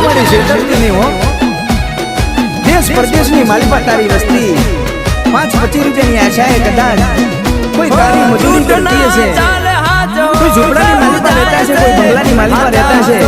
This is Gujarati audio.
મારી છેતરતી નહીં હો દેશ પરદેશની માલિપા તારી વસ્તી 5-25 રૂપિયાની આશાએ કદાચ કોઈ તારી મજૂરી કરતી હશે કોઈ ઝૂંપડાની માલિપા રહેતા છે કોઈ બંગલાની માલિપા રહેતા છે